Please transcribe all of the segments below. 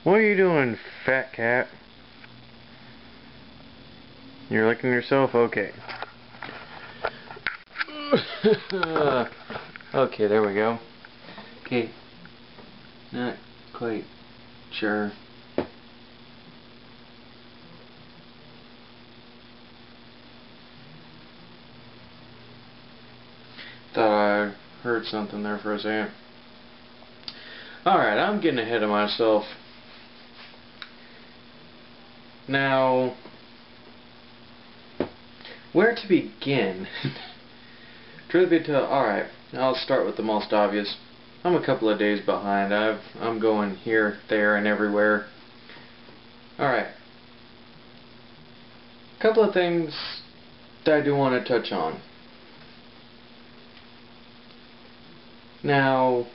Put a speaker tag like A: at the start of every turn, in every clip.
A: What are you doing, fat cat? You're licking yourself? Okay. Okay, there we go. Okay. Not quite sure. Thought I heard something there for a second. Alright, I'm getting ahead of myself. Now, where to begin? Truth be told, alright, I'll start with the most obvious. I'm a couple of days behind. I'm going here, there, and everywhere. Alright. Couple of things that I do want to touch on. Now,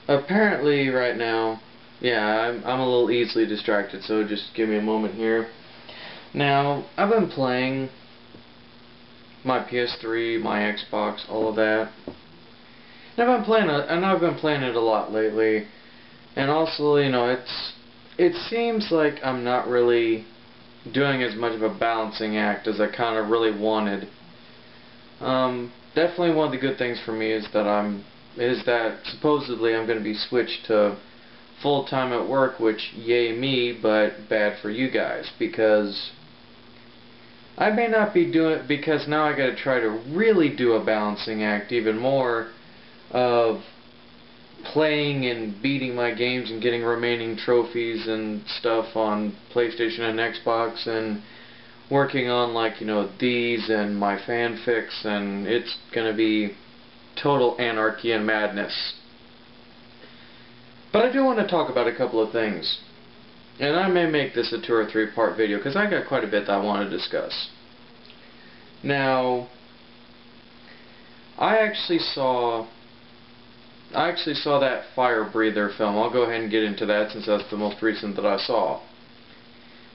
A: apparently right now, yeah, I'm a little easily distracted, so just give me a moment here. Now, I've been playing my PS3, my Xbox, all of that. And I've been playing it a lot lately. And also, you know, it seems like I'm not really doing as much of a balancing act as I kind of really wanted. Definitely one of the good things for me is that supposedly I'm going to be switched to full-time at work, which yay me, but bad for you guys, because I may not be doing it, because now I got to try to really do a balancing act even more of playing and beating my games and getting remaining trophies and stuff on PlayStation and Xbox, and working on, like, you know, these and my fanfics, and it's gonna be total anarchy and madness. But I do want to talk about a couple of things, and I may make this a 2 or 3 part video because I got quite a bit that I want to discuss. Now, I actually saw that Fire Breather film. I'll go ahead and get into that since that's the most recent that I saw.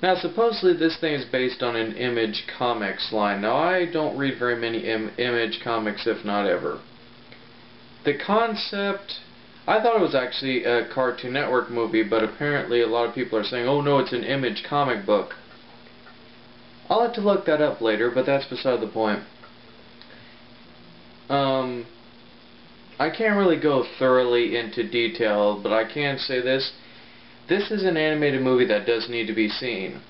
A: Now, supposedly this thing is based on an Image Comics line. Now, I don't read very many Image Comics, if not ever. The concept, I thought it was actually a Cartoon Network movie, but apparently a lot of people are saying, oh no, it's an Image comic book. I'll have to look that up later, but that's beside the point. I can't really go thoroughly into detail, but I can say this. This is an animated movie that does need to be seen.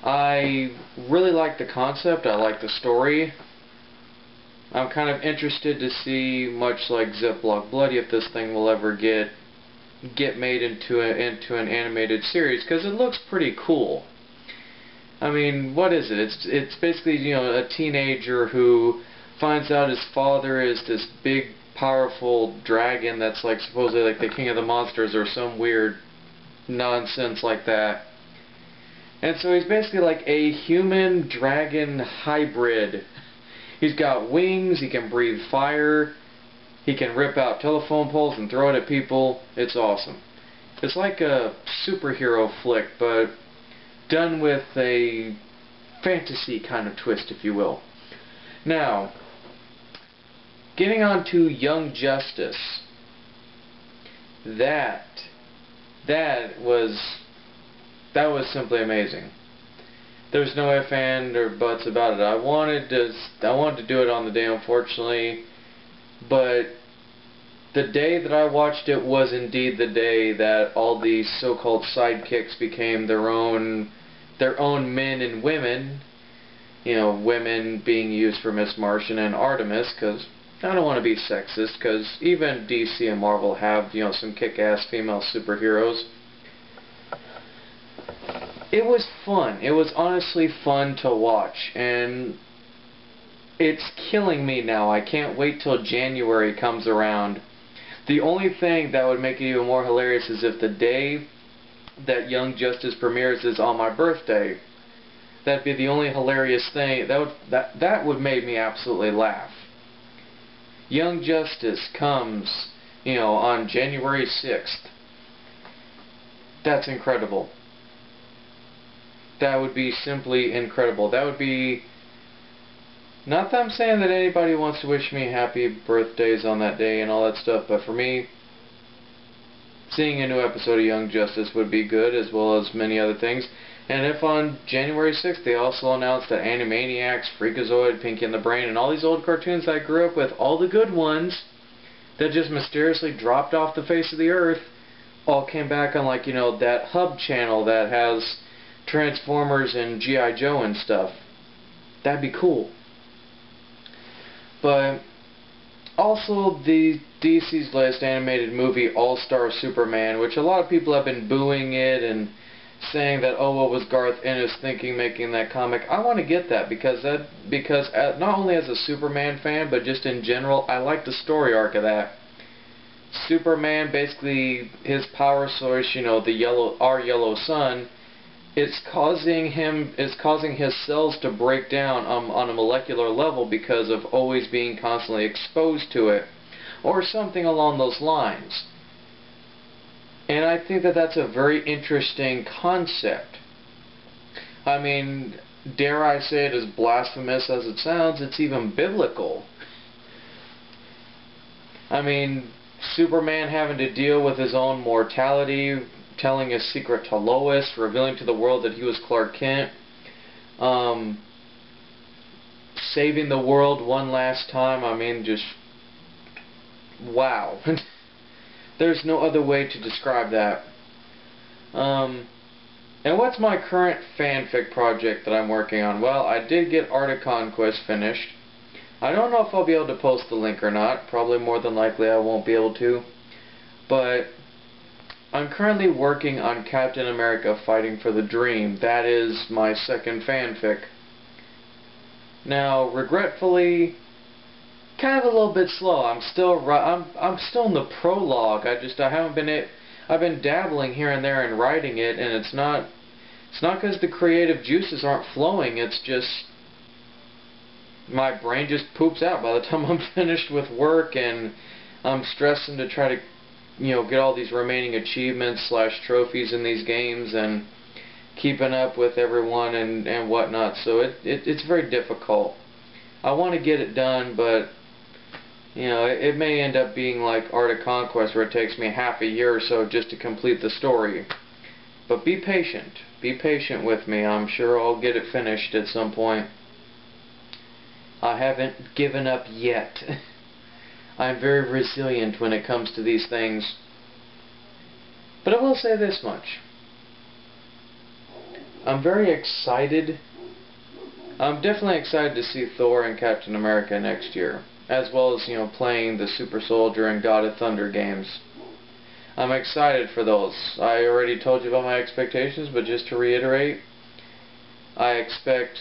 A: I really like the concept. I like the story. I'm kind of interested to see, much like Ziploc Bloody, if this thing will ever get made into an animated series, because it looks pretty cool. I mean, what is it? It's basically, you know, a teenager who finds out his father is this big, powerful dragon that's like supposedly like the king of the monsters or some weird nonsense like that. And so he's basically like a human dragon hybrid. He's got wings, he can breathe fire, he can rip out telephone poles and throw it at people. It's awesome. It's like a superhero flick, but done with a fantasy kind of twist, if you will. Now, getting on to Young Justice. That was simply amazing. There's no ifs, ands, or buts about it. I wanted to do it on the day, unfortunately, but the day that I watched it was indeed the day that all these so-called sidekicks became their own men and women. You know, women being used for Miss Martian and Artemis, because I don't want to be sexist, because even DC and Marvel have, you know, some kick-ass female superheroes. It was fun. It was honestly fun to watch, and it's killing me now. I can't wait till January comes around. The only thing that would make it even more hilarious is if the day that Young Justice premieres is on my birthday. That'd be the only hilarious thing. That would make me absolutely laugh. Young Justice comes, you know, on January 6th. That's incredible. That would be simply incredible. That would be Not that I'm saying that anybody wants to wish me happy birthdays on that day and all that stuff, but for me, seeing a new episode of Young Justice would be good, as well as many other things. And if on January 6th they also announced that Animaniacs, Freakazoid, Pinky and the Brain, and all these old cartoons that I grew up with, all the good ones that just mysteriously dropped off the face of the earth, all came back on, like, you know, that hub channel that has Transformers and G.I. Joe and stuff. That'd be cool. But also the DC's latest animated movie, All-Star Superman, which a lot of people have been booing it and saying that, oh, what was Garth Ennis thinking making that comic? I want to get that because not only as a Superman fan, but just in general, I like the story arc of that. Superman, basically, his power source, you know, our yellow sun, it's causing his cells to break down on a molecular level because of always being constantly exposed to it, or something along those lines. And I think that that's a very interesting concept. I mean, dare I say it, as blasphemous as it sounds, it's even biblical. I mean, Superman having to deal with his own mortality, telling his secret to Lois, revealing to the world that he was Clark Kent, saving the world one last time. I mean, just wow. There's no other way to describe that. And what's my current fanfic project that I'm working on? Well, I did get Art of Conquest finished. I don't know if I'll be able to post the link or not. Probably more than likely I won't be able to. But I'm currently working on Captain America Fighting for the Dream. That is my second fanfic. Now, regretfully, kind of a little bit slow. I'm still in the prologue. I've been dabbling here and there in writing it, and it's not because the creative juices aren't flowing. It's just my brain just poops out by the time I'm finished with work, and I'm stressing to try to, you know, get all these remaining achievements / trophies in these games and keeping up with everyone and whatnot. So it's very difficult. I want to get it done, but you know, it may end up being like Art of Conquest, where it takes me half a year or so just to complete the story. But be patient. Be patient with me. I'm sure I'll get it finished at some point. I haven't given up yet. I'm very resilient when it comes to these things. But I will say this much. I'm very excited. I'm definitely excited to see Thor and Captain America next year, as well as, you know, playing the Super Soldier and God of Thunder games. I'm excited for those. I already told you about my expectations, but just to reiterate, I expect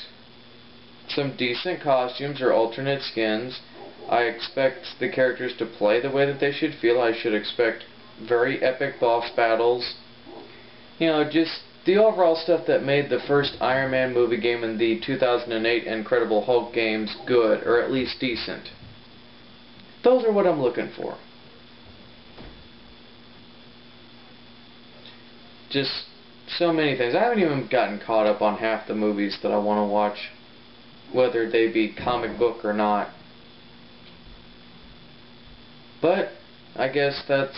A: some decent costumes or alternate skins. I expect the characters to play the way that they should feel. I should expect very epic boss battles. You know, just the overall stuff that made the first Iron Man movie game and the 2008 Incredible Hulk games good, or at least decent. Those are what I'm looking for. Just so many things. I haven't even gotten caught up on half the movies that I want to watch, whether they be comic book or not. But I guess that's